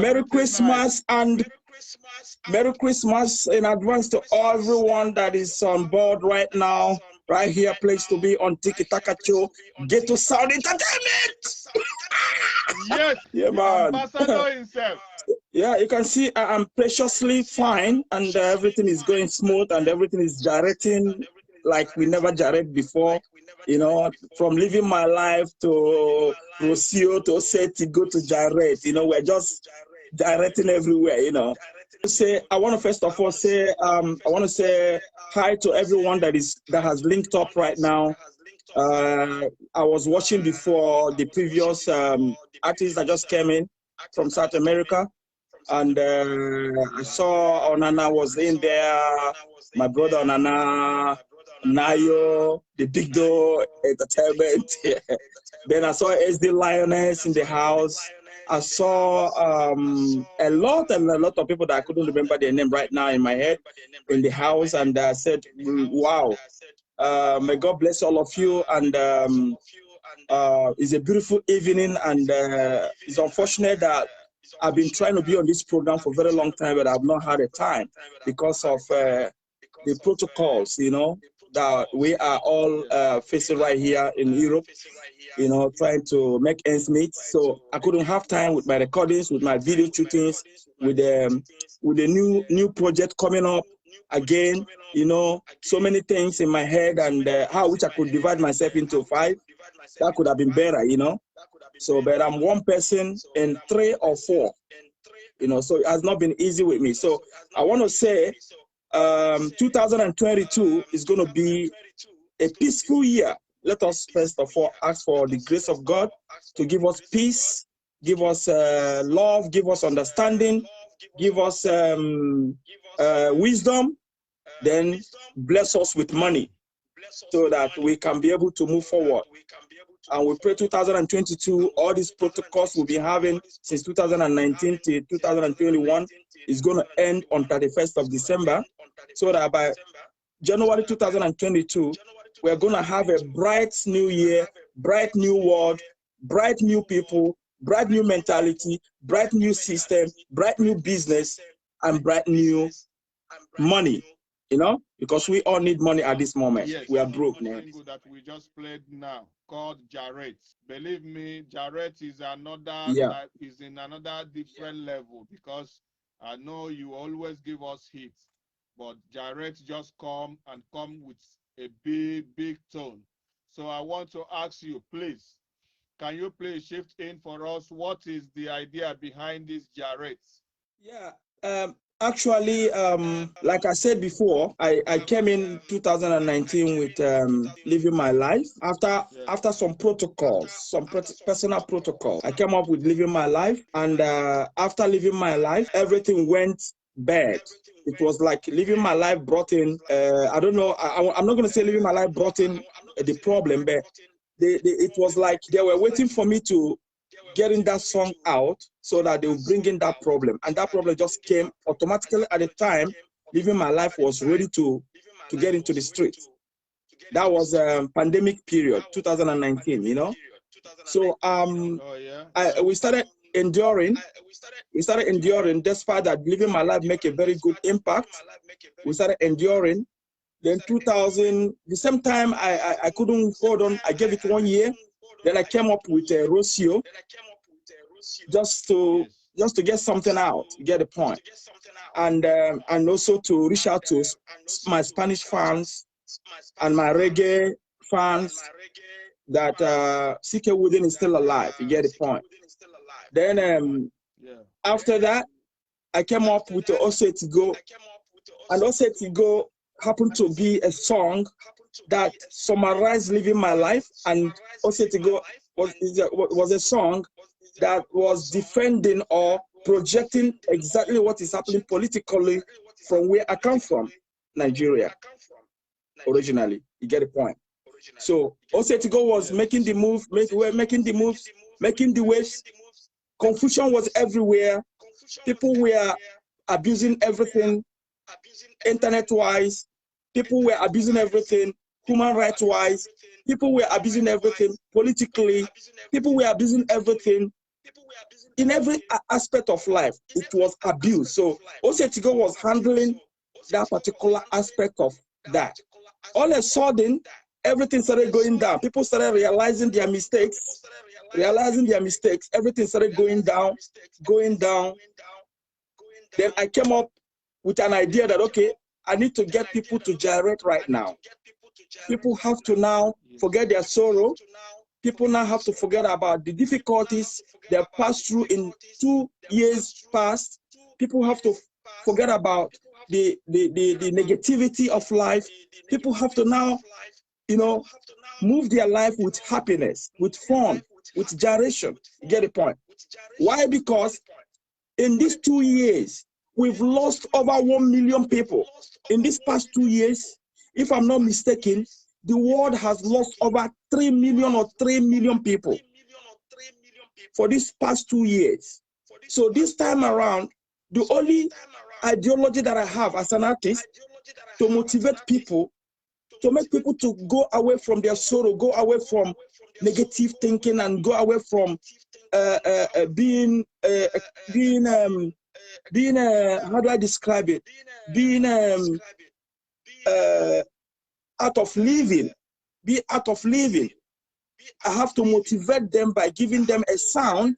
Merry Christmas and Merry Christmas in advance to everyone that is on board right now. Right here, place to be on Tikitaka-show. Get to sound entertainment. Yes, yeah, man. Ambassador himself. Yeah, you can see I'm preciously fine, and everything is going smooth, and everything is gyrating like we never gyrated before. You know, from living my life to Rocio to Oseti, go to gyrate. You know, we're just gyrating everywhere. You know. I want to first of all say I want to say hi to everyone that has linked up right now. I was watching before the previous artists that just came in from South America, and I saw Onana was in there. My brother Onana, Nayo, the Big Door Entertainment. Then I saw SD Lioness in the house. I saw a lot of people that I couldn't remember their name right now in my head in the house, and I said, wow, may God bless all of you. And it's a beautiful evening, and it's unfortunate that I've been trying to be on this program for a very long time, but I've not had a time because of the protocols, you know, that we are all facing right here in Europe, you know, trying to make ends meet. So I couldn't have time with my recordings, with my video shootings, with the new project coming up again, you know, so many things in my head, and how I wish I could divide myself into 5. That could have been better, you know. So, but I'm one person in 3 or 4, you know, so it has not been easy with me. So I want to say 2022 is going to be a peaceful year. Let us first of all ask for the grace of God to give us peace, give us love, give us understanding, give us wisdom, then bless us with money so that we can be able to move forward. And we pray 2022, all these protocols we've been having since 2019 to 2021 is going to end on 31st of December, so that by January 2022, we're going to have a bright new year, bright new world, bright new people, bright new mentality, bright new system, bright new business, and bright new money, you know, because we all need money at this moment. Yes, we are broke now. That we just played now called Jarrett. Believe me, Jarrett is another, is in another different level, because I know you always give us hits, but Jarrett just come with a big tone. So I want to ask you, please, can you please shift in for us? What is the idea behind this Jarrett? Yeah, actually, like I said before, I came in 2019 with living my life. After some protocols, some personal protocols, I came up with living my life. And after living my life, everything went bad. It was like living my life brought in, I don't know, I'm not going to say living my life brought in the problem, but it was like they were waiting for me to getting that song out so that they will bring in that problem. And that problem just came automatically at the time living my life was ready to get into the street. That was a pandemic period, 2019, you know. So we started enduring. We started enduring despite that living my life make a very good impact. We started enduring. Then 2000, the same time I couldn't hold on. I gave it 1 year. Then I came up with a Rocio just to get something out, get the point, and also to reach out to my Spanish fans and my reggae fans that CK Wooden is still alive. You get the point. Then after that, I came up with the Osetigo, and Osetigo happened to be a song that summarized living my life, and Osetigo was a song that was defending or projecting exactly what is happening politically from where I come from, Nigeria, originally. You get the point. So Osetigo was making the move, making the moves, making the waves. Confusion was everywhere. People were abusing everything, internet-wise. People were abusing everything, human rights-wise. People were abusing everything politically. People were abusing everything in every aspect of life, it was abused. So Osetigo was handling that particular aspect of that. All of a sudden, everything started going down. People started realizing their mistakes, Everything started going down. Then I came up with an idea that, okay, I need to get people to gyrate right now. People have to now forget their sorrow. People now have to forget about the difficulties they passed through in 2 years past. People have to forget about the negativity of life. People have to now, move their life with happiness, with fun, with gyration. You get the point? Why? Because in these 2 years, we've lost over 1 million people. In these past 2 years, if I'm not mistaken, the world has lost over 3 million or 3 million people for these past 2 years. So this time around, the only ideology that I have as an artist to motivate people, to make people to go away from their sorrow, go away from negative thinking, and go away from being how do I describe it? Being out of living. Be out of living. I have to motivate them by giving them a sound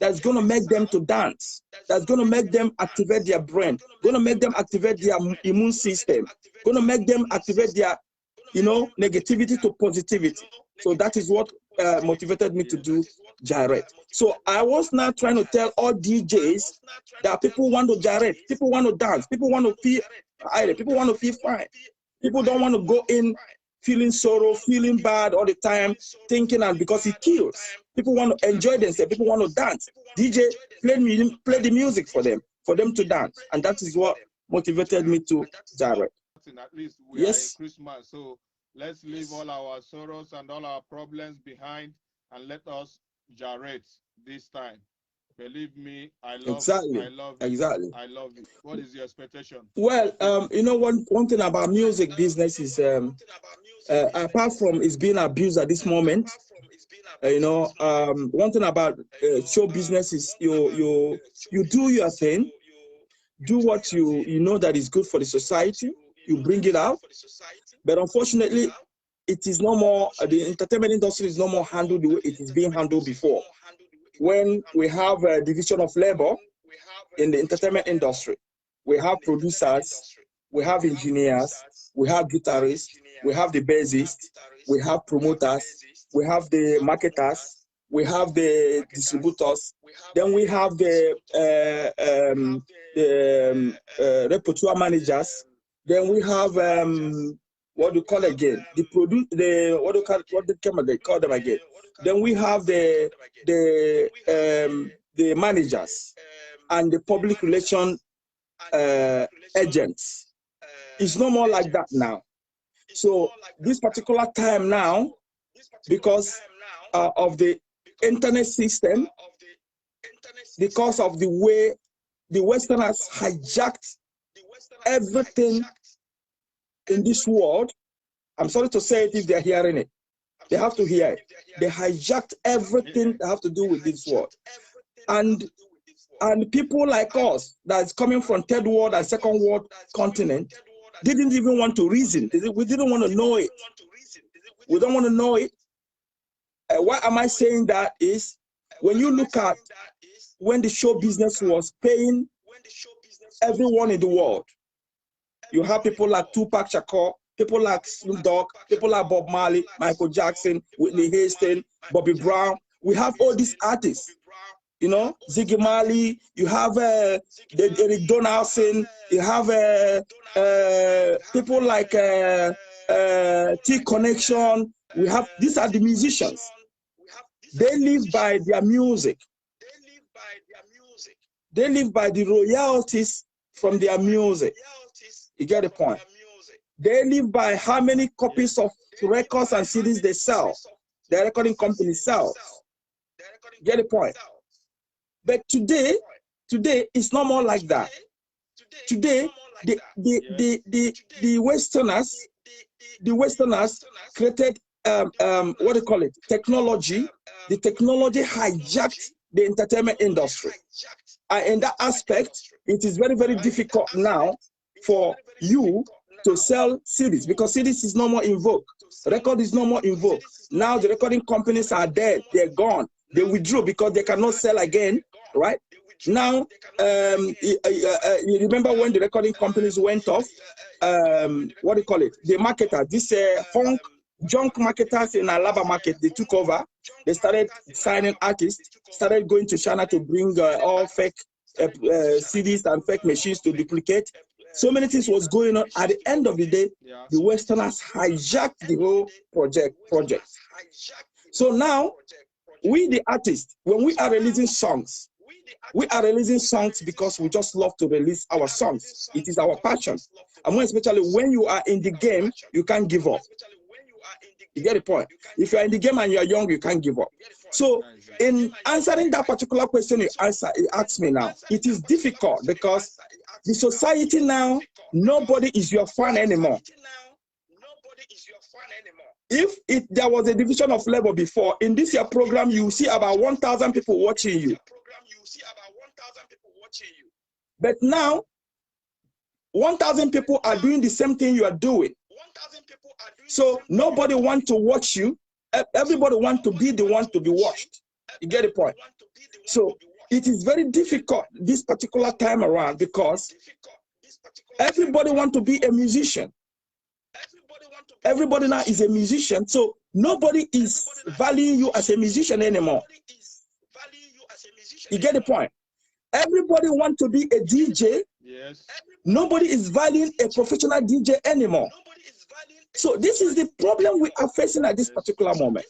that's going to make them to dance, that's going to make them activate their brain, going to make them activate their immune system, going to make them activate their, negativity to positivity. So that is what motivated me to do gyrate. So I was now trying to tell all DJs that people want to gyrate, people want to dance, people want to feel people want to feel fine. People don't want to go in feeling sorrow, feeling bad all the time, thinking, and because it kills. People want to enjoy themselves. People want to dance. DJ play the music for them to dance, and that is what motivated me to gyrate. At least we are in Christmas, so let's leave all our sorrows and all our problems behind, and let us gyrate this time. Believe me, I love exactly. It. I love it. Exactly. I love it. What is your expectation? Well, one thing about music business is, apart from it's being abused at this moment, one thing about show business is you do your thing, do what you know that is good for the society, you bring it out. But unfortunately, it is no more, the entertainment industry is no more handled the way it is being handled before. When we have a division of labor in the entertainment industry, we have producers, we have engineers, we have guitarists, we have the bassists, we have promoters, we have the marketers, we have the distributors, then we have the repertoire managers, then we have what do you call again? They call them again. Then we have the managers and the public relation agents. It's no more like that now. So this particular time now, because of the internet system, because of the way the Westerners hijacked everything in this world, I'm sorry to say it if they're hearing it. They have to hear it. They hijacked everything that have to do with this world. And people like us that's coming from third world and second world continent didn't even want to reason. We didn't want to know it. We don't want to know it. Why am I saying that is, when you look at when the show business was paying everyone in the world, you have people like Tupac Shakur, people like Snoop Dogg, people like Bob Marley, Michael Jackson, Whitney Houston, Bobby Brown. We have all these artists, Ziggy Marley, you have Eric Donaldson, you have people like T Connection. We have, these are the musicians. They live by their music. They live by the royalties from their music. You get the point? They live by how many copies of records and CDs they sell. The recording company sells. You get the point? But today it's no more like that. Today, the Westerners created what do you call it? Technology. The technology hijacked the entertainment industry. And in that aspect, it is very, very difficult now for you to sell CDs because CDs is no more in vogue. Record is no more in vogue. Now the recording companies are dead. They're gone. They withdrew because they cannot sell again, right? Now, you remember when the recording companies went off, what do you call it? The marketer, this junk marketers in Alaba market, they took over. They started signing artists, started going to China to bring all fake CDs and fake machines to duplicate. So many things was going on. At the end of the day, the Westerners hijacked the whole project. So now, we the artists, when we are releasing songs because we just love to release our songs. It is our passion. And more especially when you are in the game, you can't give up. You get the point? If you are in the game and you are young, you can't give up. So in answering that particular question you asked me now, it is difficult because the society now, nobody is your fan anymore. If there was a division of labor before, in this year program, you see about 1,000 people watching you. But now, 1,000 people are doing the same thing you are doing. So nobody wants to watch you. Everybody wants to be the one to be watched. You get the point? So it is very difficult this particular time around because everybody wants to be a musician. Everybody now is a musician. So nobody is valuing you as a musician anymore. You get the point? Everybody wants to be a DJ. Yes. Nobody is valuing a professional DJ anymore. So this is the problem we are facing at this particular moment.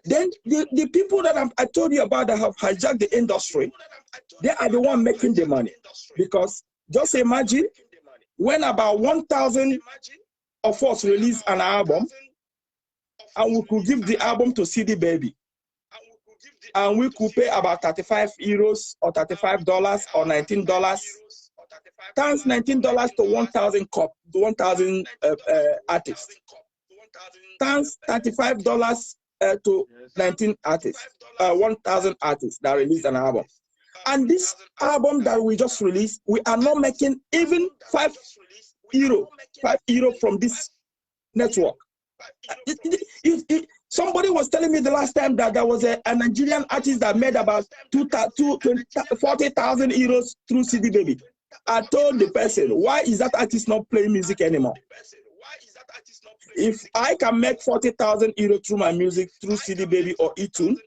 Then the people that I told you about that have hijacked the industry, they are the one making the money. Because just imagine when about 1,000 of us release an album and we could give the album to CD Baby. And we could pay about 35 euros or $35 or $19. Times $19 to 1,000 artists. Times $35 to 19 artists, 1,000 artists that released an album. And this album that we just released, we are not making even 5 euro from this network. Somebody was telling me the last time that there was a Nigerian artist that made about 40,000 euros through CD Baby. I told the person, why is that artist not playing music anymore? If I can make 40,000 euros through my music, through CD Baby or eTune,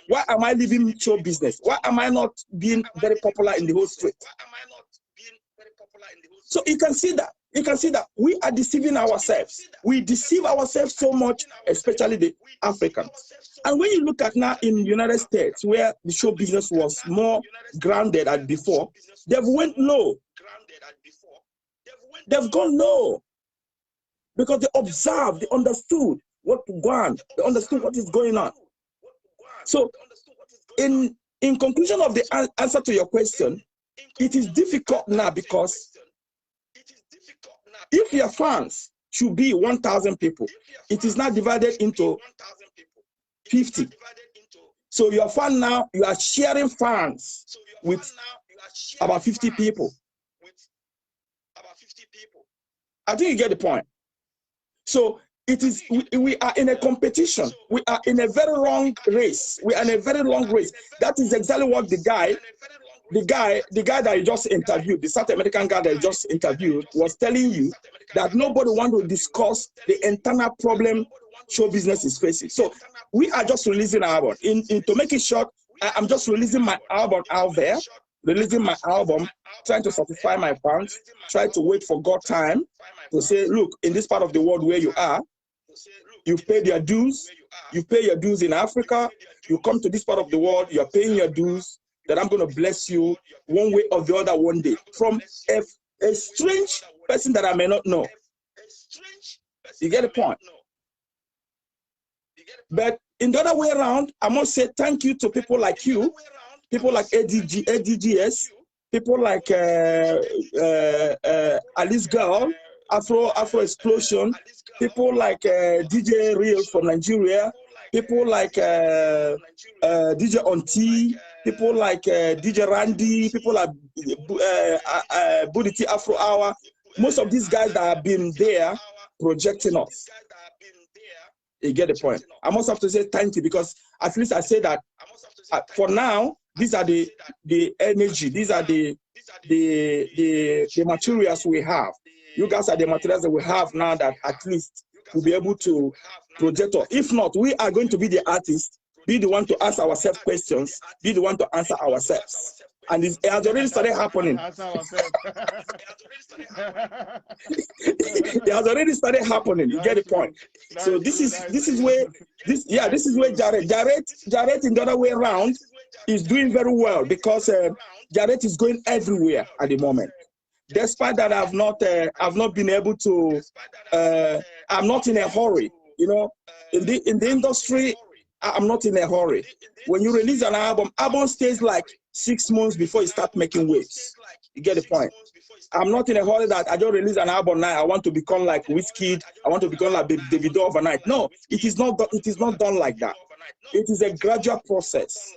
why am I leaving show business? Why am I not being very popular in the whole street? So you can see that. You can see that we are deceiving ourselves. We deceive ourselves so much, especially the Africans. And when you look at now in the United States, where the show business was more grounded at before, they've went low. They've gone low because they observed, they understood what to go on, they understood what is going on. So, in conclusion of the answer to your question, it is difficult now because if your fans should be 1,000 people, it is now divided into 50. So your fan now, you are sharing fans with about 50 people. I think you get the point. So it is, we are in a competition. We are in a very long race. We are in a very long race. That is exactly what the guy that I just interviewed, the South American guy that I just interviewed, was telling you that nobody wants to discuss the internal problem show business is facing. So we are just releasing our album. To make it short, I'm just releasing my album out there, releasing my album, trying to satisfy my fans, trying to wait for God time to say, look, in this part of the world where you are, you've paid your dues, you pay your dues in Africa, you come to this part of the world, you're paying your dues, that I'm going to bless you one way or the other one day from a strange person that I may not know. You get the point? But in the other way around, I must say thank you to people like you, people like ADGS, people like Alice Girl, Afro Explosion, people like DJ Real from Nigeria, people like DJ On T, people like DJ Randy, people like Budity Afro Hour. Most of these guys that have been there projecting us. You get the point. I must have to say thank you, because at least I say that for now, these are the energy, these are the materials we have. You guys are the materials that we have now that at least we'll be able to project. If not, we are going to be the artists, be the one to ask ourselves questions, be the one to answer ourselves. And it has already started happening. It has already started happening. You get the point. So this is where Jarrett in the other way around is doing very well, because Jarrett is going everywhere at the moment. Despite that, I've not been able to. I'm not in a hurry. You know, in the industry, I'm not in a hurry. When you release an album stays like 6 months before you start making waves. You get the point. I'm not in a hurry that I just release an album now. I want to become like Wizkid. I want to become like Davido overnight. No, it is not. It is not done like that. It is a gradual process.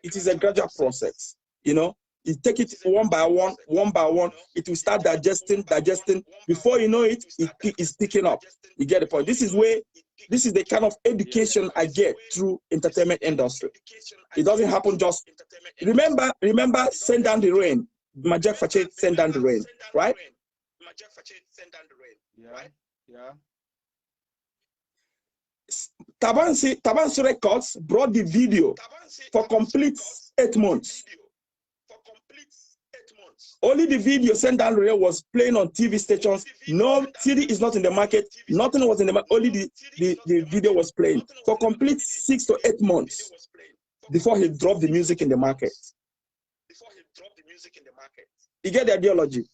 It is a gradual process. You know, you take it one by one. It will start digesting. Before you know it, it is picking up. You get the point. This is the kind of education I get through entertainment industry. It doesn't happen just. Remember, Send Down the Rain. Majek Fachet, Send Down the Rain, right? Yeah. Tabansi Records brought the video for complete 8 months. Only the video Send Down the Rain was playing on TV stations. No CD is not in the market. Nothing was in the market. Only the video was playing for complete 6 to 8 months before he dropped the music in the market. You get the ideology.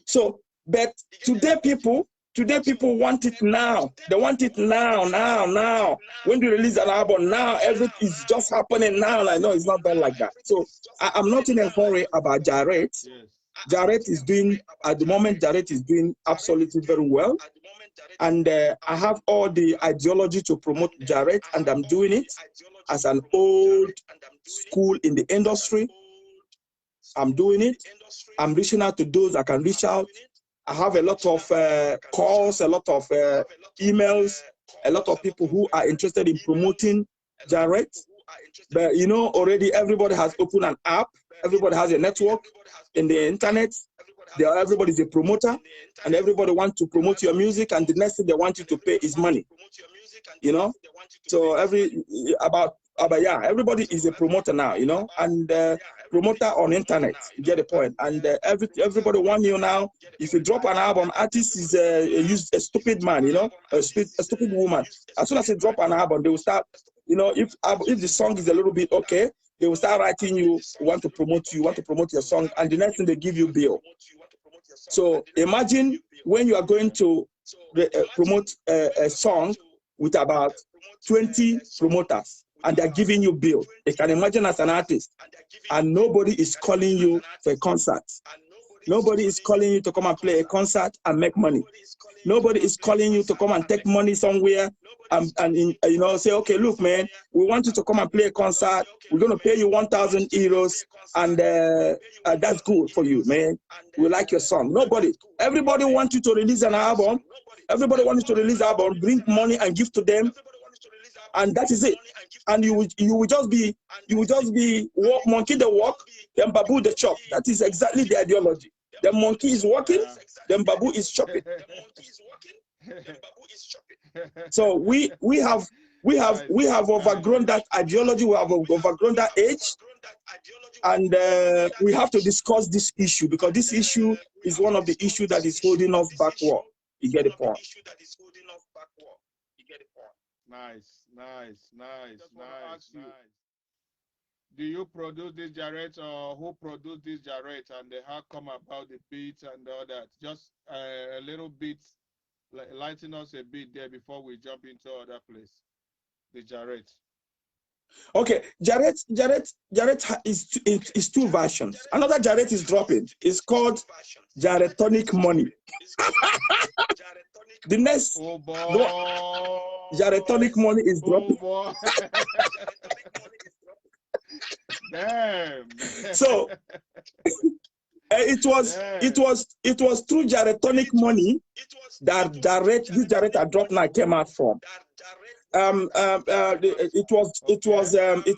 So, but today people want it now. They want it now. When you release an album now, everything is just happening now. I know it's not done like that. So I'm not in a hurry about Jarrett. Jarrett is doing, at the moment, Jarrett is doing absolutely very well. And I have all the ideology to promote Jarrett, and I'm doing it as an old school in the industry. I'm doing it. I'm reaching out to those I can reach out. I have a lot of calls, a lot of emails, a lot of people who are interested in promoting Jarrett. But you know, already everybody has opened an app. Everybody has a network in the internet. Everybody's a promoter, and everybody wants to promote your music, and the next thing they want you to pay is money. You know, so everybody is a promoter now, you know, and promoter on internet. You get the point. And everybody wants you now. If you drop an album, artist is a stupid man, you know, a stupid woman. As soon as you drop an album, they will start, you know, if the song is a little bit okay, they will start writing you, want to promote your song, and the next thing they give you bill. So imagine when you are going to promote a song with about 20 promoters, and they're giving you bill. You can imagine as an artist, and nobody is calling you for a concert. Nobody is calling you to come and play a concert and make money. Nobody is calling you to come and take money somewhere and you know, say, okay, look, man, we want you to come and play a concert. We're going to pay you 1,000 euros, and that's good for you, man. We like your song. Nobody. Everybody wants you to release an album. Everybody wants you to release an album, bring money and give to them, and that is it. And you will just be monkey the walk, then babu the chop. That is exactly the ideology. The monkey is walking, then babu is chopping. So we have overgrown that ideology. We have overgrown that age, and we have to discuss this issue, because this issue is one of the issues that is holding us backward. You get the point. Nice. Do you produce this Jarrett, or who produced this Jarrett, and how come about the beats and all that? Just a little bit, lighten us a bit there before we jump into other place. The Jarrett. Okay, Jarrett is 2 versions. Another Jarrett is dropping. It's called Jarrettonic Money. The next, oh boy, Gyrotonic Money is dropping. Oh boy. Damn. So it was through Gyrotonic Money that this Gyrot I dropped now came out from. It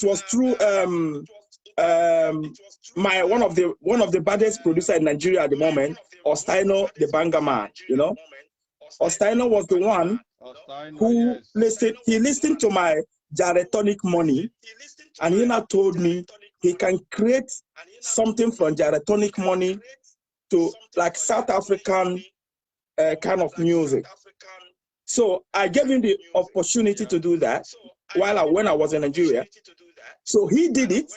was through one of the baddest producer in Nigeria at the moment, Ostaino the Banga Man. You know, Ostaino was the one who listened to my Gyrotonic Money, and he now told me he can create something from Gyrotonic Money to like South African kind of music. So I gave him the opportunity to do that when I was in Nigeria. So he did it,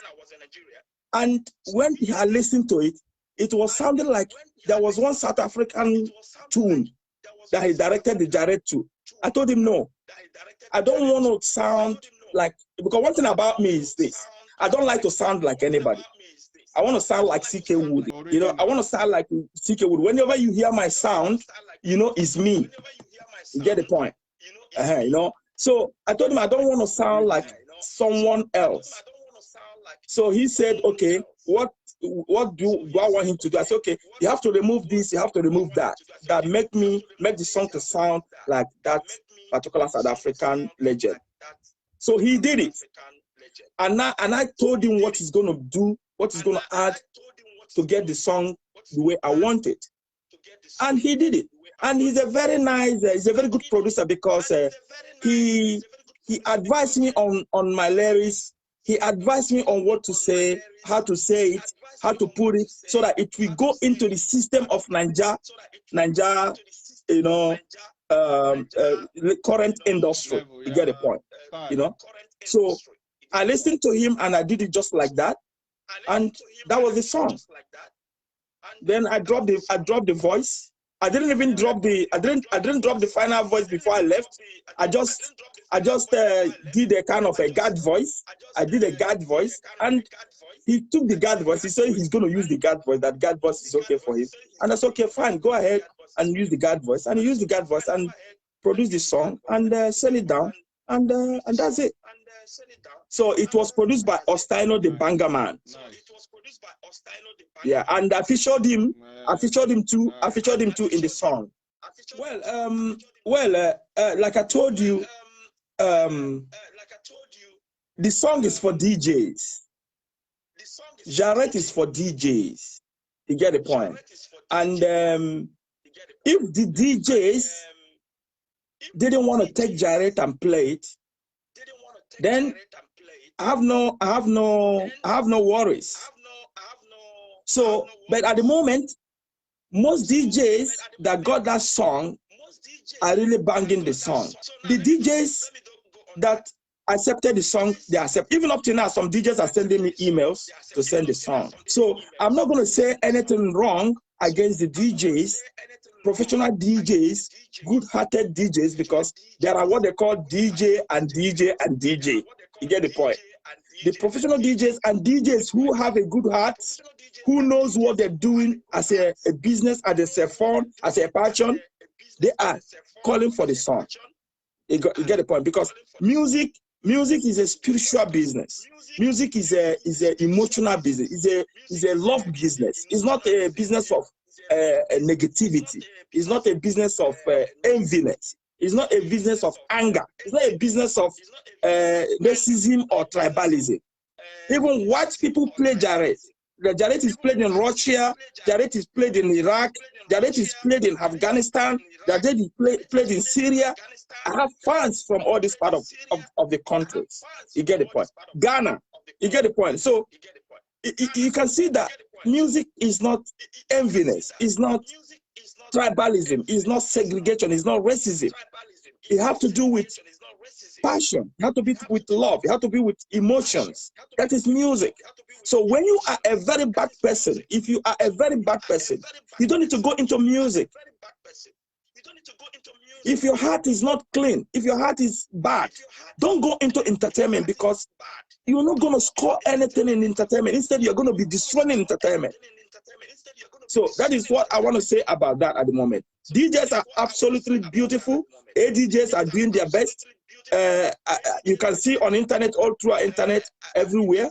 and when he had listened to it, it was sounding like there was one South African tune that he directed the Gyrot to. I told him, no, I don't want to sound like, because one thing about me is this, I don't like to sound like anybody. I want to sound like C.K. Wood. You know, I want to sound like C.K. Wood. Whenever you hear my sound, you know, it's me. You get the point? You know, so I told him I don't want to sound like someone else. So he said, okay, what do I want him to do? I said, okay, you have to remove this, you have to remove that. That make the song to sound like that particular South African legend. So he did it. And I told him what he's gonna do, what he's gonna add to get the song the way I want it. And he did it. And he's a very nice, he's a very good producer, because he advised me on my lyrics. He advised me on what to say, how to say it, how to put it, so that it will go into the system of Nigeria, you know, current industry. You get the point, you know. So I listened to him and I did it just like that, and that was the song. Then I dropped the voice. I didn't even drop the I didn't drop the final voice before I left. I just did a kind of a guard voice. I did a guard voice, and he took the guard voice. He said he's going to use the guard voice. That guard voice is okay for him, and that's okay. Fine, go ahead and use the guard voice. And he used the guard voice and produced the song and sell it down, and that's it. So it was produced by Ostaino the Banga Man. Yeah, and I featured him. I featured him too in the song. Well, like I told you, the song is for DJs. Gyrot is for DJs. You get the point. And if the DJs didn't want to take Gyrot and play it, then I have no worries. So, but at the moment, most DJs that got that song are really banging the song. The DJs that accepted the song, they accept. Even up to now, some DJs are sending me emails to send the song. So I'm not going to say anything wrong against the DJs, professional DJs, good-hearted DJs, because there are what they call DJ and DJ and DJ. You get the point? The professional DJs and DJs who have a good heart, who knows what they're doing as a business, as a fun, as a passion, they are calling for the song. You get the point? Because music is a spiritual business. Music is a emotional business. It's a love business. It's not a business of negativity. It's not a business of enviness. It's not a business of anger. It's not a business of racism or tribalism. Even white people play Gyrot. The Gyrot is played in Russia. Gyrot is played in Iraq. Gyrot is played in Afghanistan. Gyrot is played in Syria. I have fans from all this part of the countries. You get the point. Ghana. You get the point. So you can see that music is not enviness. It's not tribalism. It's not segregation. It's not racism. It has to do with passion. It has to be with love. It has to be with emotions. That is music. So when you are a very bad person, if you are a very bad person, you don't need to go into music. If your heart is not clean, if your heart is bad, don't go into entertainment, because you're not going to score anything in entertainment. Instead, you're going to be destroying entertainment. So that is what I want to say about that at the moment. DJs are absolutely beautiful. ADJs are doing their best. You can see on internet, all through our internet, everywhere.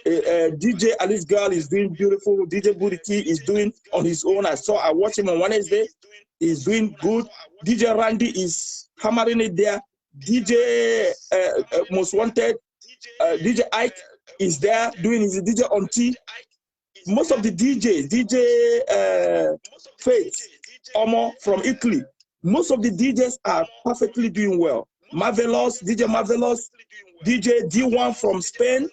DJ Alice Girl is doing beautiful. DJ Buriki is doing on his own. I watched him on Wednesday. He's doing good. DJ Randy is hammering it there. DJ Most Wanted, DJ Ike is there doing his DJ on T. Most of the DJs, DJ Faith, Omo from Italy, most of the DJs are perfectly doing well. Marvelous, DJ Marvelous, DJ D1 from Spain.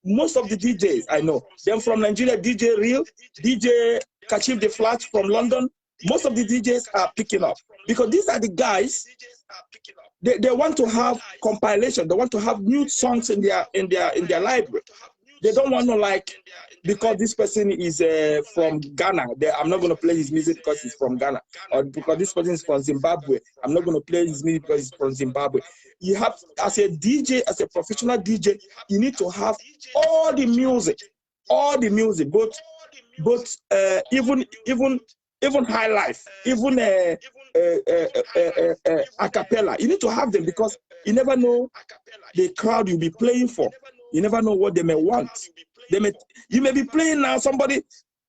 Most of the DJs I know. Then from Nigeria, DJ Real, DJ Kachif the Flash from London. Most of the DJs are picking up because these are the guys. They want to have compilation. They want to have new songs in their library. They don't want to like, because this person is from Ghana, I'm not going to play his music because he's from Ghana. Or because this person is from Zimbabwe, I'm not going to play his music because he's from Zimbabwe. You have, as a DJ, as a professional DJ, you need to have all the music, both even high life, even a cappella. You need to have them because you never know the crowd you'll be playing for. You never know what they may want. You may be playing now, somebody,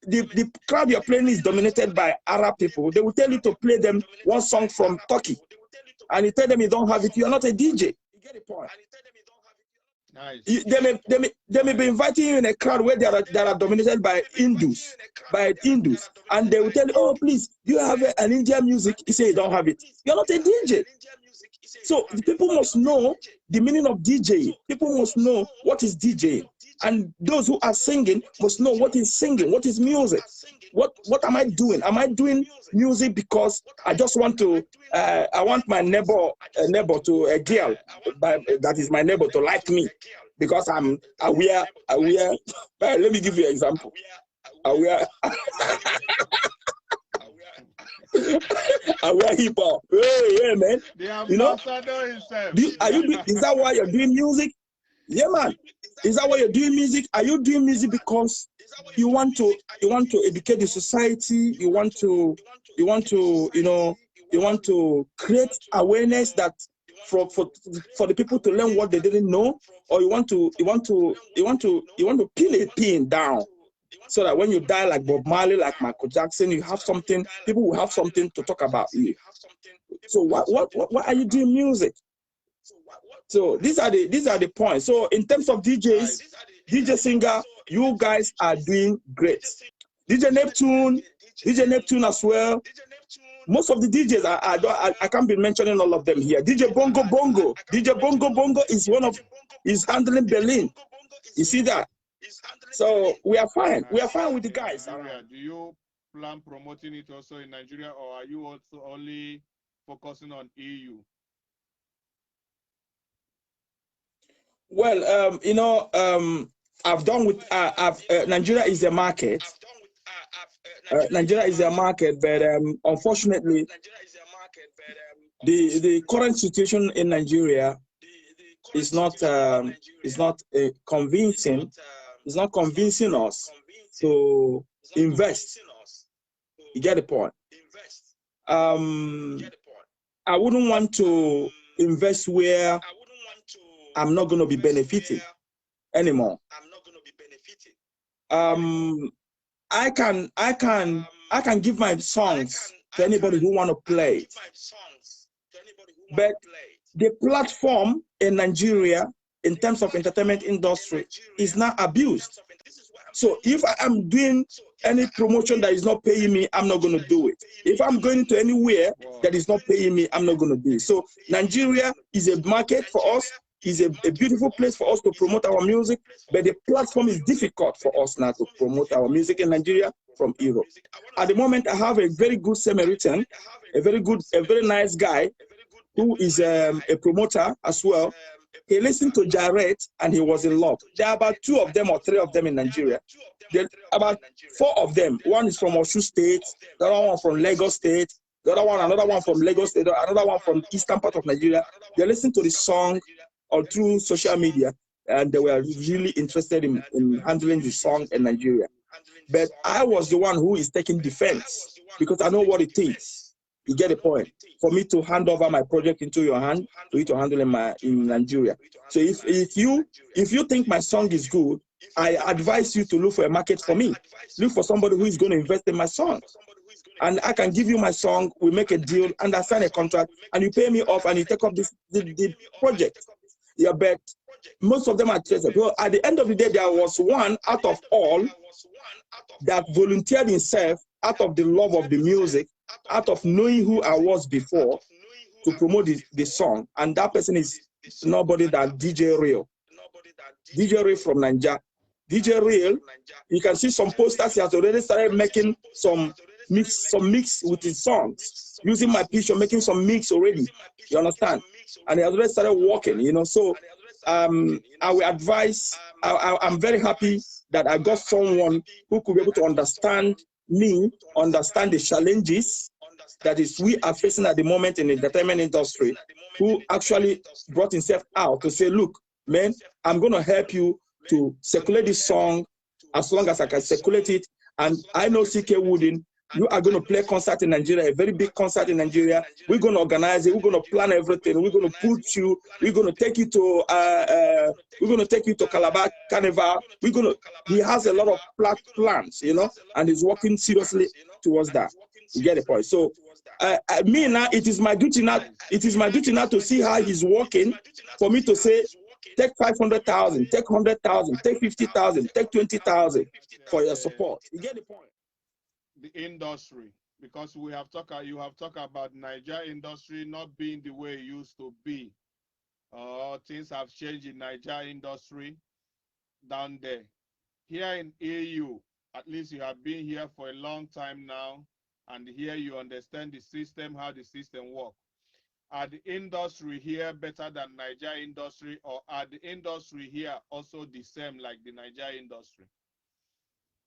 the crowd you're playing is dominated by Arab people. They will tell you to play them one song from Turkey. And you tell them you don't have it, you're not a DJ. You get the point. Nice. They may be inviting you in a crowd where they are dominated by Hindus, and they will tell you, oh, please, do you have an Indian music? You say you don't have it. You're not a DJ. So the people must know the meaning of DJ. People must know what is DJ. And those who are singing must know what is singing, what is music. What am I doing? Am I doing music because I just want to, I want my neighbor to, a girl that is my neighbor to like me because I wear, let me give you an example. I wear hip hop. Yeah, man. You know, is that why you're doing music? Yeah, man. Is that why you're doing music? Are you doing music because you want to educate the society? You want to create awareness that for the people to learn what they didn't know, or you want to pin a pin down so that when you die like Bob Marley, like Michael Jackson, you have something. People will have something to talk about you. So why are you doing music? So these are the points. So in terms of DJs, DJ Singer, you guys are doing great. DJ Neptune as well. Most of the DJs, I can't be mentioning all of them here. DJ Bongo Bongo is handling Berlin. You see that? So we are fine. We are fine with the guys. Do you plan promoting it also in Nigeria, or are you also only focusing on EU? Well, I've done with Nigeria is a market. Nigeria is a market, but unfortunately, the current situation in Nigeria is not convincing. It's not convincing us to invest. You get the point. I wouldn't want to invest where I'm not going to be benefiting anymore. I can give my songs to anybody who want to play it. But the platform in Nigeria, in terms of entertainment industry, is not abused. So if I am doing any promotion that is not paying me, I'm not going to do it. If I'm going to anywhere that is not paying me, I'm not going to do it. So Nigeria is a market for us. Is a beautiful place for us to promote our music, but the platform is difficult for us now to promote our music in Nigeria from Europe. At the moment, I have a very good Samaritan, a very nice guy who is a promoter as well. He listened to Jarrett and he was in love. There are about 2 of them or 3 of them in Nigeria. There are about 4 of them. One is from Osun State, the other one from Lagos State, another one from Lagos State, another one from eastern part of Nigeria. They listened to the song or through social media, and they were really interested in handling the song in Nigeria. But I was the one who is taking defense because I know what it is. You get the point? For me to hand over my project into your hand, for you to handle in Nigeria. So if you think my song is good, I advise you to look for a market for me. Look for somebody who is going to invest in my song. And I can give you my song, we make a deal, and I sign a contract, and you pay me off, and you take up the project. Yeah, but most of them are treasure. Well, at the end of the day, there was one out of all that volunteered himself out of the love of the music, out of knowing who I was before, to promote the song. And that person is nobody than DJ Real. DJ Real from Nigeria. DJ Real, you can see some posters. He has already started making some mix with his songs, using my picture, making some mix already. You understand? And he has already started working, you know. So I will advise, I'm very happy that I got someone who could be able to understand me, understand the challenges that is we are facing at the moment in the entertainment industry, who actually brought himself out to say, look, man, I'm going to help you to circulate this song as long as I can circulate it. And I know CK Wooden, you are going to play concert in Nigeria, a very big concert in Nigeria. We're going to organize it. We're going to plan everything. We're going to put you. We're going to take you to Calabar Carnival. He has a lot of plans, you know, and he's working seriously towards that. You get the point. So me now, it is my duty now. It is my duty now to see how he's working, for me to say, take 500,000, take 100,000, take 50,000, take 20,000 for your support. You get the point. The industry, because you have talked about Nigeria industry not being the way it used to be. Things have changed in Nigeria industry down there. Here in EU, at least you have been here for a long time now, and here you understand the system, how the system works. Are the industry here better than Nigeria industry, or are the industry here also the same like the Nigeria industry?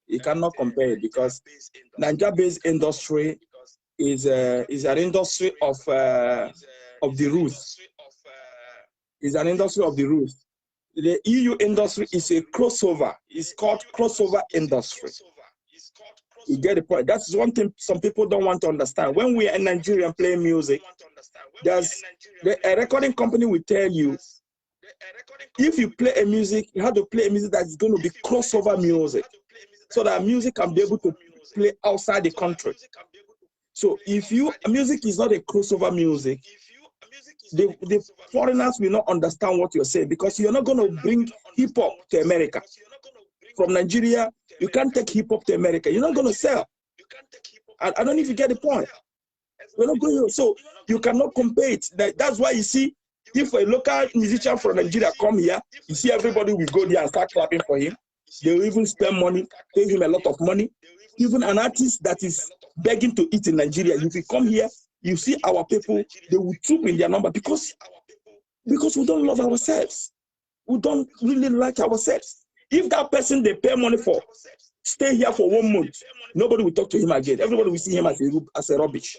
You cannot compare, because Nigeria-based industry is an industry of the roots. It's an industry of the roots. The EU industry is a crossover. It's called crossover industry. You get the point. That's one thing some people don't want to understand. When we are in Nigeria playing music, a recording company will tell you, if you play a music, you have to play a music that's going to be crossover music, so that music can be able to play outside the country. So if music is not a crossover music, the foreigners will not understand what you're saying, because you're not going to bring hip hop to America. From Nigeria, you can't take hip hop to America. You're not going to sell. I don't know if you get the point. We're not going to, so you cannot compare it. That's why you see, if a local musician from Nigeria come here, you see everybody will go there and start clapping for him. They will even spend money, pay him a lot of money. Even an artist that is begging to eat in Nigeria, if you come here, you see our people, they will troop in their number, because we don't love ourselves. We don't really like ourselves. If that person they pay money for stay here for 1 month, nobody will talk to him again. Everybody will see him as a rubbish.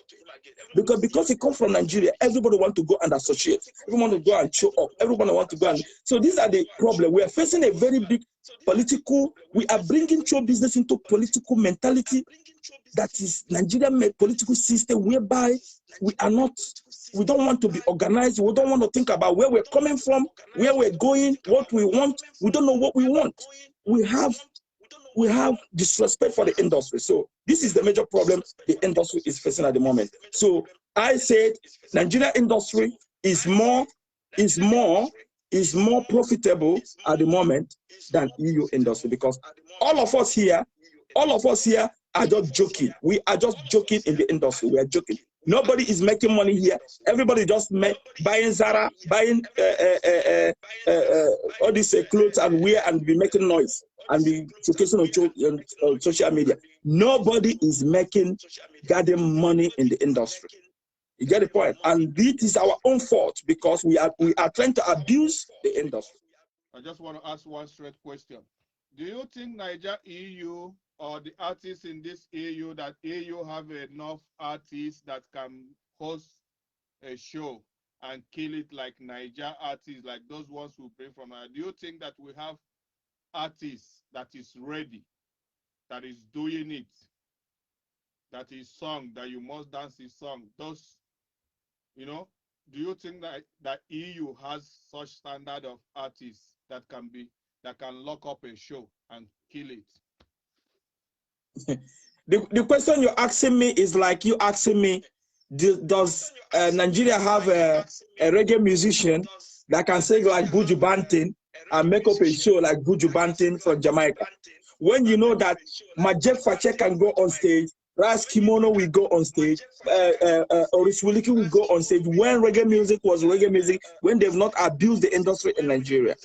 Because he comes from Nigeria, everybody wants to go and associate. Everyone want to go and show up. Everybody wants to go and... So these are the problems. We are facing a very big political... We are bringing show business into political mentality. That is Nigerian political system, whereby we don't want to be organized. We don't want to think about where we're coming from, where we're going, what we want. We don't know what we want. We have disrespect for the industry. So this is the major problem the industry is facing at the moment. So I said Nigeria industry is more profitable at the moment than EU industry, because all of us here are just joking. We are just joking in the industry. We are joking. Nobody is making money here. Everybody just buying Zara, buying all these clothes and wear and be making noise and be showcasing on social media. Nobody is making goddamn money in the industry. You get the point? And this is our own fault, because we are trying to abuse the industry. I just want to ask one straight question. Do you think Niger EU or the artists in this EU, that EU have enough artists that can host a show and kill it like Niger artists, like those ones who bring from Nigeria? Do you think that we have artists that is ready, that is doing it? that is sung, that you must dance his song. Those, you know, do you think that EU has such standard of artists that can lock up a show and kill it? The question you're asking me is like you asking me, does Nigeria have a reggae musician that can sing like Buju Banton and make up a show like Buju Banton from Jamaica? When you know that Majek Fache can go on stage, Ras Kimono will go on stage, Oris Wuliki will go on stage, when reggae music was reggae music, when they've not abused the industry in Nigeria.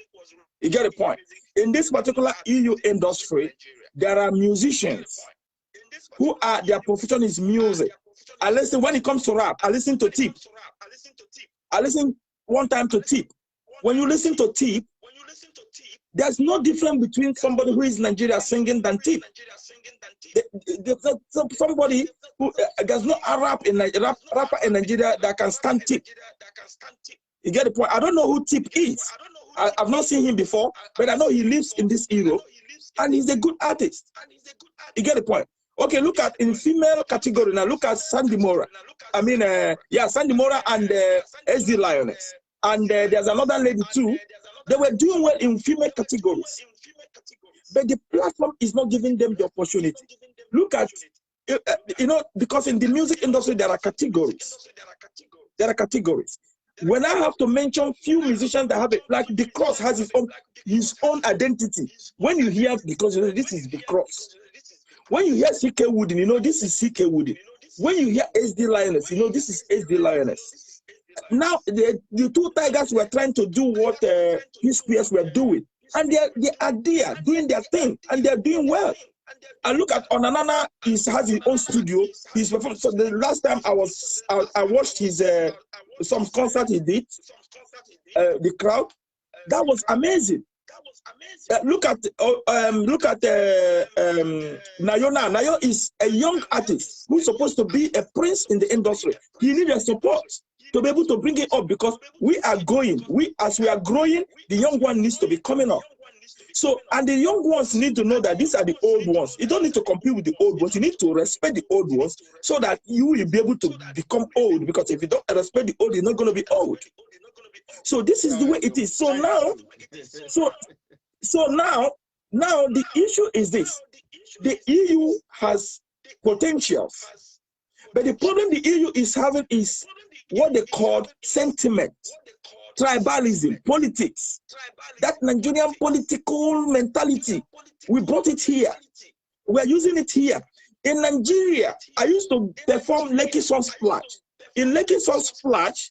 You get the point? In this particular EU industry, there are musicians who are, their profession is music. I listen, when it comes to rap, I listen to Tip. I listen one time to Tip. When you listen to Tip, there's no difference between somebody who is Nigeria singing than Tip. Somebody who, there's no rapper in Nigeria that can stand Tip. You get the point? I don't know who Tip is. I've not seen him before, but I know he lives in this Europe, and he's a good artist. You get the point? Okay, look at in female category now. Look at Sandy Mora. I mean, yeah, Sandy Mora and SD Lioness, and there's another lady too. They were doing well in female categories, but the platform is not giving them the opportunity. Look at, you know, because in the music industry there are categories. There are categories. When I have to mention few musicians that have it, like The Cross has his own identity. When you hear because you know this is The Cross. When you hear CK Wooden, you know this is CK Wooden. When you hear SD Lioness, you know this is SD Lioness. Now the two tigers were trying to do what his peers were doing, and they are there doing their thing, and they're doing well. I look at Onanana, he has his own studio. He's performed. So the last time I watched his some concert he did, the crowd, that was amazing. Look at Nayona. Nayo is a young artist who's supposed to be a prince in the industry. He needs a support to be able to bring it up, because we are going. As we are growing, the young one needs to be coming up. So, and the young ones need to know that these are the old ones. You don't need to compete with the old ones. You need to respect the old ones so that you will be able to become old. Because if you don't respect the old, you're not going to be old. So this is the way it is. So now, now the issue is this: the EU has potentials, but the problem the EU is having is what they call sentiment, tribalism, politics. That Nigerian political mentality, we brought it here. We're using it here. In Nigeria, I used to perform Lekki Sun Splash. In Lekki Sun Splash,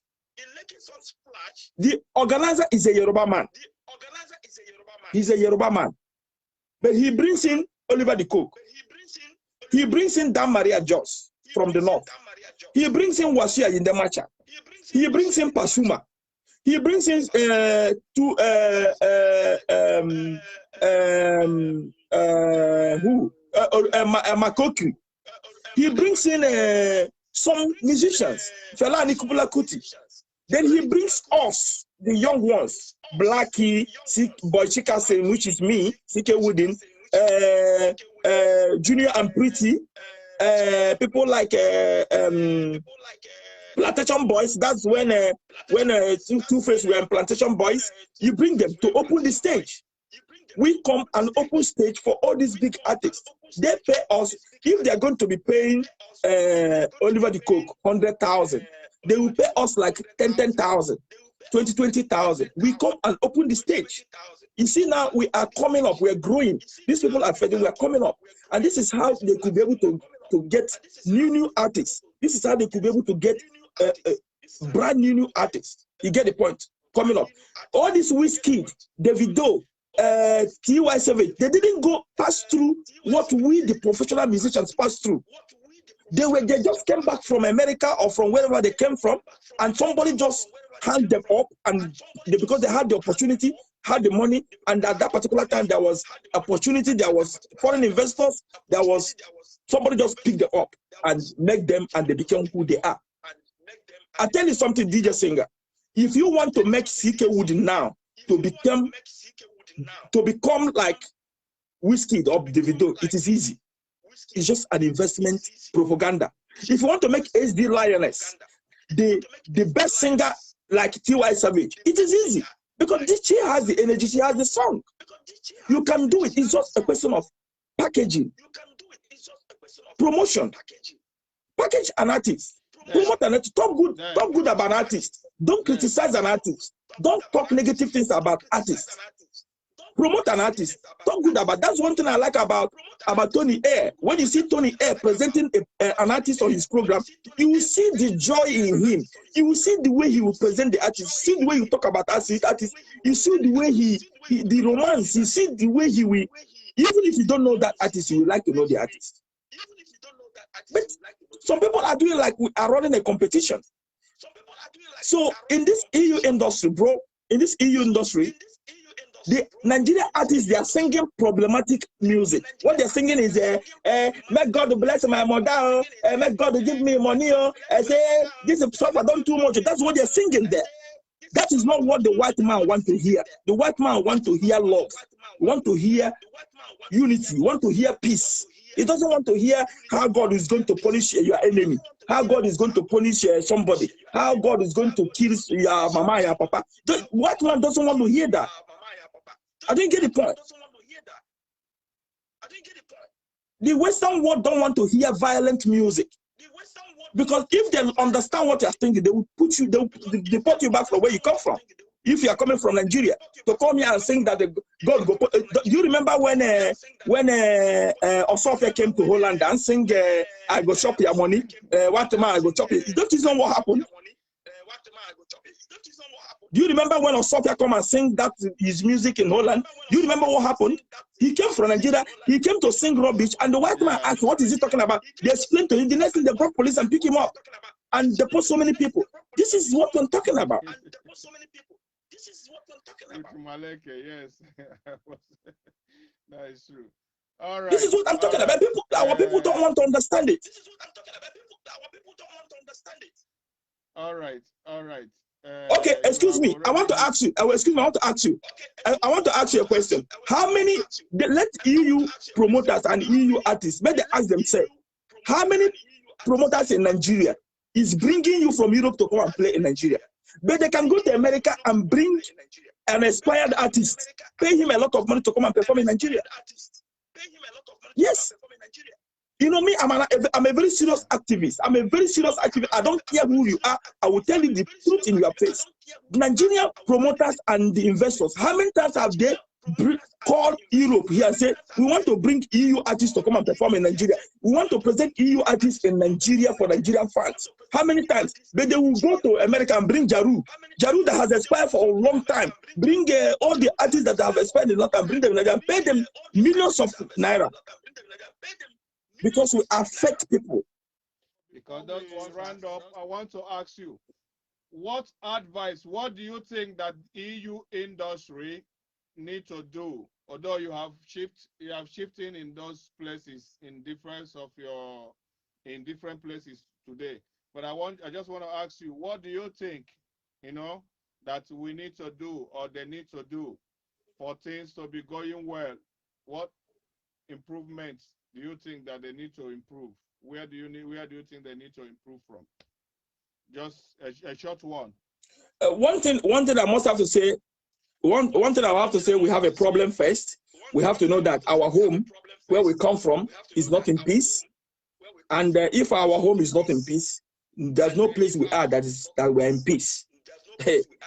the organizer is a Yoruba man. He's a Yoruba man. But he brings in Oliver the Cook. He brings in Dan Maria Jos from the north. He brings in Wasia in the Macha. He brings in Pasuma. He brings in Makoki. He brings in some musicians, Fela Anikulapo Kuti. Then he brings us, the young ones, Blackie, Boy Chikasen, which is me, CK Wooden, Junior and Pretty, people like Plantation Boys. That's when Two-Face were in Plantation Boys. You bring them to open the stage. We come and open stage for all these big artists. They pay us, if they're going to be paying Oliver the Cook 100,000, they will pay us like 10,000, 20,000. We come and open the stage. You see, now we are coming up, we are growing. These people are fed, we are coming up. And this is how they could be able to get new artists. This is how they could be able to get brand new artists. You get the point? Coming up. All this Whiskey, Davido, TY Savage, they didn't go pass through what we, the professional musicians, pass through. They just came back from America or from wherever they came from, and somebody just handed them up, and because they had the opportunity, had the money, and at that particular time there was opportunity, there was foreign investors, there was somebody just picked them up and make them, and they became who they are. I tell you something, DJ Singer. If you want to make CK Wooden now to become like Whiskey or Davido, it is easy. is just an investment propaganda. If you want to make HD Lioness the best singer like T.Y. Savage, it is easy because she has the energy, she has the song. You can do it. It's just a question of packaging, promotion. Package an artist, promote an artist, talk good about an artist. Don't criticize an artist. Don't talk negative things about artists. Promote an artist, talk good about. That's one thing I like about Tony Air. When you see Tony Air presenting an artist on his program, you will see the joy in him. You will see the way he will present the artist. See the way you talk about artists. You see the way the romance. You see the way he will. Even if you don't know that artist, you would like to know the artist. But some people are doing like we are running a competition. So in this EU industry, bro, in this EU industry, the Nigerian artists, they are singing problematic music. What they're singing is, make God bless my mother, make God give me money, say, this is stuff I don't too much. That's what they're singing there. That is not what the white man wants to hear. The white man wants to hear love, want to hear unity, want to hear peace. He doesn't want to hear how God is going to punish your enemy, how God is going to punish somebody, how God is going to kill your mama, your papa. The white man doesn't want to hear that. I didn't get the point. The Western world don't want to hear violent music. Because if they understand what you're thinking, they will deport you back from where you come from. If you are coming from Nigeria, to come here and sing that God go. Do you remember when Osofia came to Holland and sing I go chop your money? What man I go chop it? Don't you know what happened? Do you remember when Osofia come and sing that his music in Holland? Do you remember what happened? He came from Nigeria, he came to sing rubbish, and the white man asked, what is he talking about? They explained to him. The next thing, they brought police and pick him up. And deport so many people. This is what I'm talking about. Yes. That is true. All right. This is what I'm talking about. Our people don't want to understand it. All right. Okay, excuse me. I want to ask you. Excuse me. I want to ask you. I want to ask you a question. How many? Let EU promoters and EU artists, let them ask themselves, how many promoters in Nigeria is bringing you from Europe to come and play in Nigeria? But they can go to America and bring an expired artist, pay him a lot of money to come and perform in Nigeria. Yes. You know me, I'm a very serious activist. I'm a very serious activist. I don't care who you are. I will tell you the truth in your face. Nigerian promoters and the investors, how many times have they called Europe here and said, we want to bring EU artists to come and perform in Nigeria. We want to present EU artists in Nigeria for Nigerian fans. How many times? But they will go to America and bring Jaru that has expired for a long time. Bring all the artists that have expired in a long time, bring them in Nigeria and pay them millions of naira. Because we affect people. Because that was round up, I want to ask you, what do you think that EU industry need to do? Although you have shifting in those places in different places today. But I just want to ask you, what do you think, that we need to do or they need to do for things to be going well? What improvements do you think that they need to improve? Where do you think they need to improve from? Just a short one. One thing I must have to say, one thing I have to say, we have a problem first. We have to know that our home, where we come from, is not in peace. And if our home is not in peace, there's no place we are that we're in peace.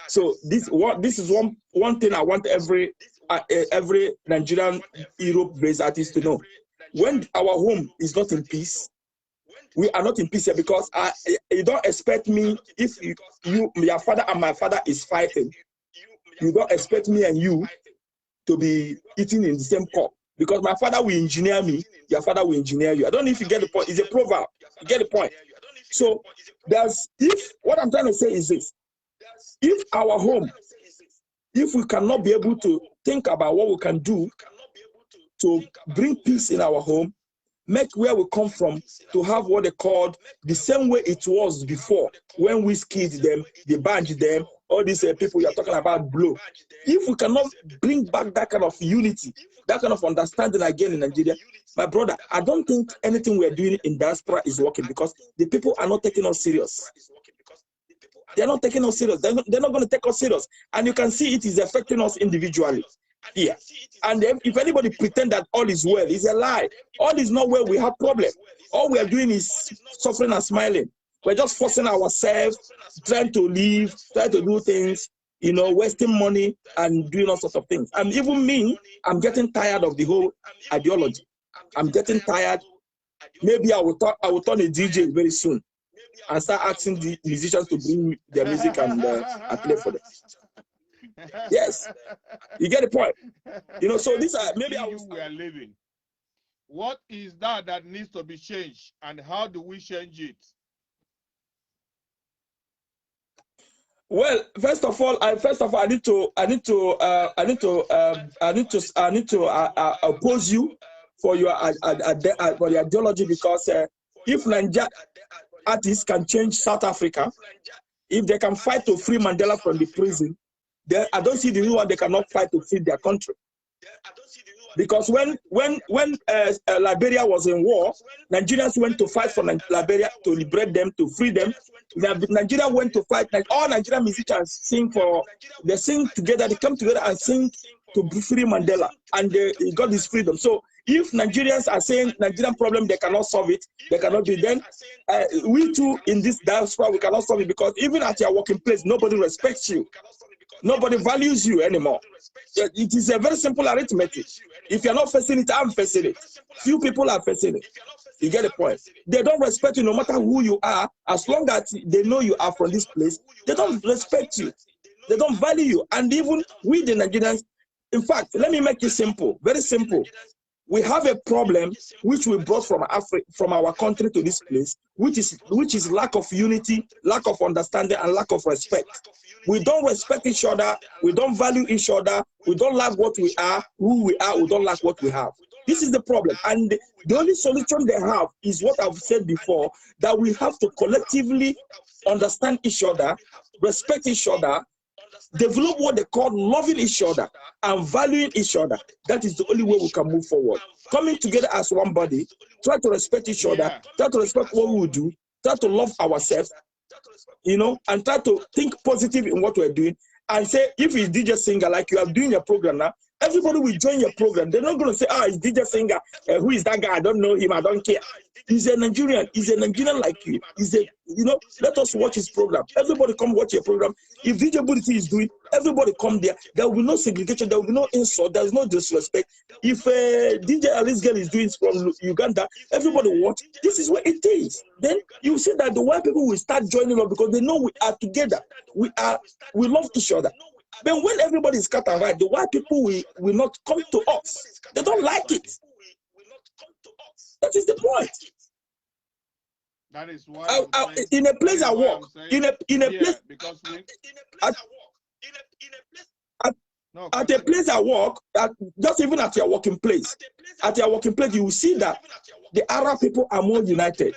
So this is one thing I want every Nigerian Europe-based artist to know. When our home is not in peace, we are not in peace here, because you don't expect me, if your father and my father is fighting, you don't expect me and you to be eating in the same cup, because my father will engineer me, your father will engineer you. I don't know if you get the point. It's a proverb. You get the point. So what I'm trying to say is this: if our home, if we cannot be able to think about what we can do to bring peace in our home, make where we come from to have what they called the same way it was before, when we skid them, they banned them, all these people you're talking about blow. If we cannot bring back that kind of unity, that kind of understanding again in Nigeria, my brother, I don't think anything we're doing in diaspora is working, because the people are not taking us serious. They're not taking us serious. They're not going to take us serious. And you can see it is affecting us individually here. And if anybody pretend that all is well, it's a lie. All is not well. We have problems. All we are doing is suffering and smiling. We're just forcing ourselves, trying to live, trying to do things, you know, wasting money and doing all sorts of things. And even me, I'm getting tired of the whole ideology. I'm getting tired. Maybe I will turn a DJ very soon and start asking the musicians to bring their music and I play for them. Yes, you get the point. You know, so these are maybe we are living. What is that needs to be changed, and how do we change it? Well, first of all, I need to oppose you for your ideology, because if Nigeria artists can change South Africa, if they can fight to free Mandela from the prison, then I don't see the reason why they cannot fight to free their country. Because when Liberia was in war, Nigerians went to fight for Liberia to liberate them, to free them. Nigeria went to fight. All Nigerian musicians sing together. They come together and sing to free Mandela, and they got this freedom. So if Nigerians are saying Nigerian problem, they cannot solve it, they cannot do it, then we too in this diaspora, we cannot solve it, because even at your working place, nobody respects you. Nobody values you anymore. It is a very simple arithmetic. If you're not facing it, I'm facing it. Few people are facing it. You get the point? They don't respect you no matter who you are. As long as they know you are from this place, they don't respect you. They don't value you. And even we, the Nigerians, in fact, let me make it simple, very simple. We have a problem which we brought from Africa, from our country to this place, which is lack of unity, lack of understanding, and lack of respect. We don't respect each other. We don't value each other. We don't like what we are, who we are. We don't like what we have. This is the problem. And the only solution they have is what I've said before, that we have to collectively understand each other, respect each other, develop what they call loving each other and valuing each other. That is the only way we can move forward. Coming together as one body, try to respect each other, try to respect what we do, try to love ourselves, you know, and try to think positive in what we're doing, and say, if it's DJ Singer, like you are doing your program now, everybody will join your program. They're not going to say, it's DJ Singer. Who is that guy? I don't know him. I don't care. He's a Nigerian. He's a Nigerian like you. You know, let us watch his program. Everybody come watch your program. If DJ Buditi is doing, everybody come there. There will be no segregation. There will be no insult. There is no disrespect. If DJ Alice Girl is doing from Uganda, everybody watch. This is what it is. Then you see that the white people will start joining us, because they know we are together. We love each other. But when everybody is cut and right, the white people will not come to us. They don't like it. That is the point. That is why in a place I work, at a place I work, just even at your working place, you will see that the Arab people are more united.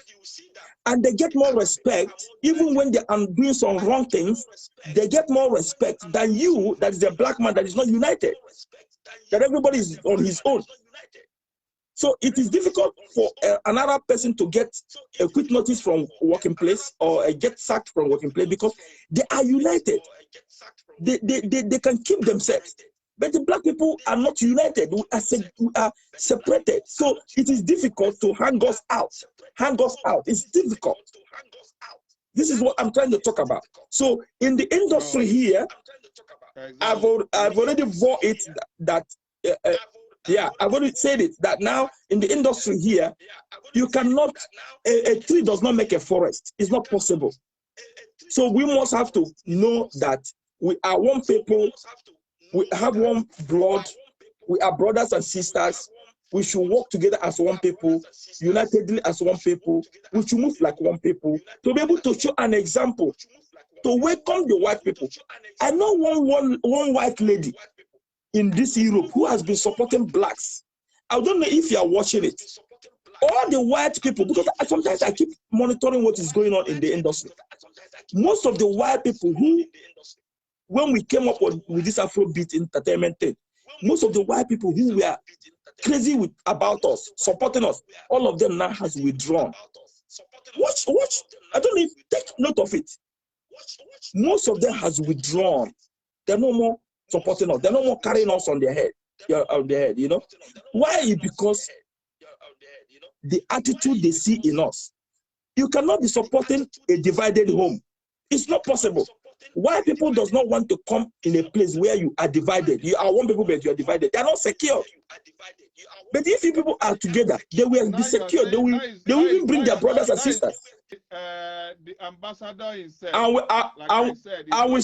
And they get more respect, even when they are doing some wrong things, they get more respect than you, that is a black man that is not united, that everybody is on his own. So it is difficult for another person to get a quick notice from working place or get sacked from working place, because they are united. They can keep themselves. But the black people are not united. We are separated. So it is difficult to hang us out. It's difficult. This is what I'm trying to talk about. So in the industry here, I've already voiced it that I've already said it, that now in the industry here, you cannot, a tree does not make a forest. It's not possible. So we must have to know that we are one people. We have one blood. We are brothers and sisters. We should work together as one people, unitedly as one people. We should move like one people to be able to show an example, to welcome the white people. I know one white lady in this Europe who has been supporting blacks. I don't know if you are watching it. All the white people, because sometimes I keep monitoring what is going on in the industry. Most of the white people who when we came up with this Afrobeat entertainment thing, most of the white people who were crazy about us, supporting us, all of them now has withdrawn. Watch, I don't know, take note of it. Most of them has withdrawn. They're no more supporting us. They're no more carrying us on their head, you know. Why? Because the attitude they see in us. You cannot be supporting a divided home. It's not possible. Why people does not want to come in a place where you are divided? You are one people, but you are divided. They are not secure. But if you people are together, they will be secure. They will even bring their brothers and sisters. The ambassador himself. And we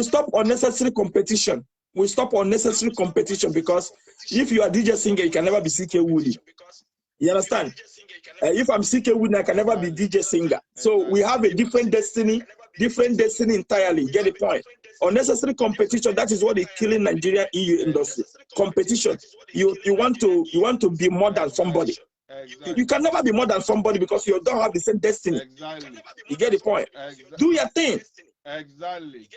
stop unnecessary competition. We stop unnecessary competition, because if you are DJ Singer, you can never be CK Woody. You understand? If I'm CK Woody, I can never be DJ Singer. So we have a different destiny entirely. Get the point? Unnecessary competition, that is what is killing Nigerian EU industry. Competition. You want to be more than somebody. Exactly. You can never be more than somebody because you don't have the same destiny. Exactly. You get the point? Exactly. Do your thing. Exactly.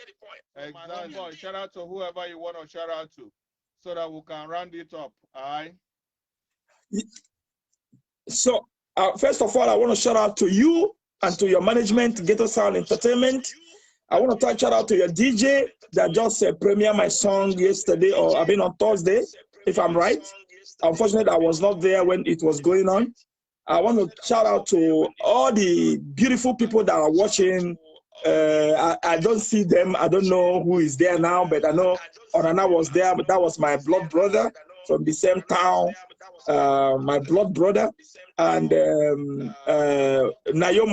Exactly. Shout out to whoever you want to shout out to, so that we can round it up. All right. So first of all, I want to shout out to you and to your management, Ghetto Sound Entertainment. I want to shout out to your DJ that just premiered my song yesterday, or I mean on Thursday, if I'm right. Unfortunately, I was not there when it was going on. I want to shout out to all the beautiful people that are watching. I don't see them. I don't know who is there now, but I know Onana was there. But that was my blood brother from the same town, my blood brother. And Nayo,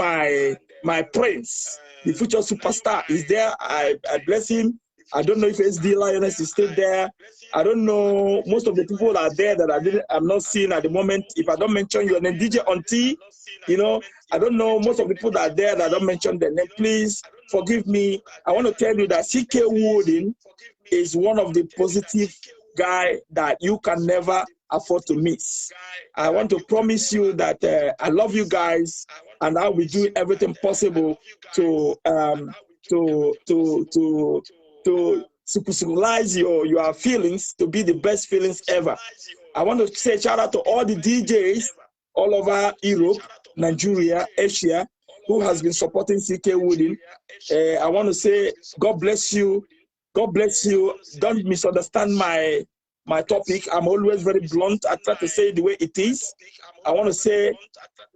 my prince, the future superstar, is there. I bless him. I don't know if SD Lioness is still there. I don't know. Most of the people are there that I'm not seeing at the moment. If I don't mention your name, DJ Auntie, you know, I don't know. Most of the people that are there that I don't mention their name. Please forgive me. I want to tell you that CK Wooding is one of the positive guy that you can never afford to miss. I want to promise you that I love you guys, and I will do everything possible to symbolize your feelings to be the best feelings ever. I want to say shout out to all the DJs all over Europe, Nigeria, Asia, who has been supporting CK Wooding. I want to say God bless you. God bless you. Don't misunderstand my topic. I'm always very blunt. I try to say it the way it is. I want to say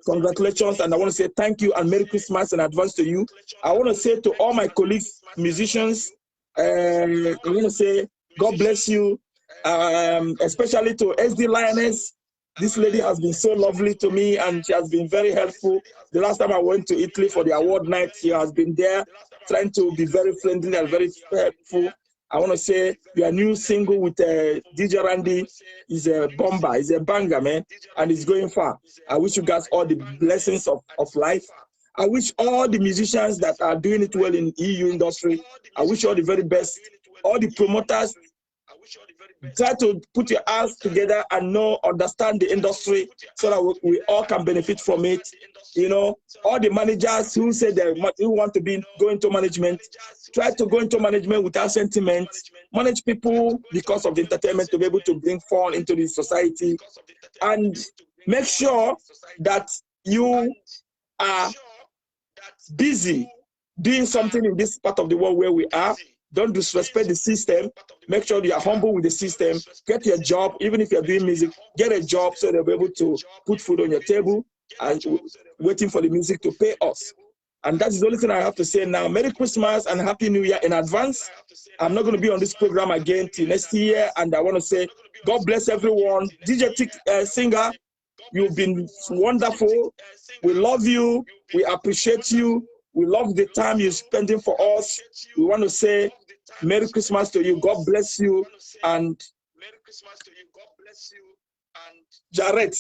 congratulations, and I want to say thank you and Merry Christmas in advance to you. I want to say to all my colleagues, musicians, I want to say God bless you, especially to SD Lioness. This lady has been so lovely to me, and she has been very helpful. The last time I went to Italy for the award night, she has been there trying to be very friendly and very helpful. I want to say your new single with DJ Randy is a bomber, is a banger, man, and it's going far. I wish you guys all the blessings of life. I wish all the musicians that are doing it well in EU industry, I wish you all the very best. All the promoters, try to put your hands together and understand the industry so that we all can benefit from it. You know, all the managers who say who want to go into management, try to go into management without sentiment. Manage people because of the entertainment to be able to bring fun into the society, and make sure that you are busy doing something in this part of the world where we are. Don't disrespect the system. Make sure you are humble with the system. Get your job, even if you're doing music, get a job so they'll be able to put food on your table and waiting for the music to pay us. And that's the only thing I have to say now. Merry Christmas and Happy New Year in advance. I'm not going to be on this program again till next year. And I want to say, God bless everyone. DJ Singer, you've been wonderful. We love you. We appreciate you. We love the time you're spending for us. We want to say Merry Christmas to you. God bless you. And Jarrett,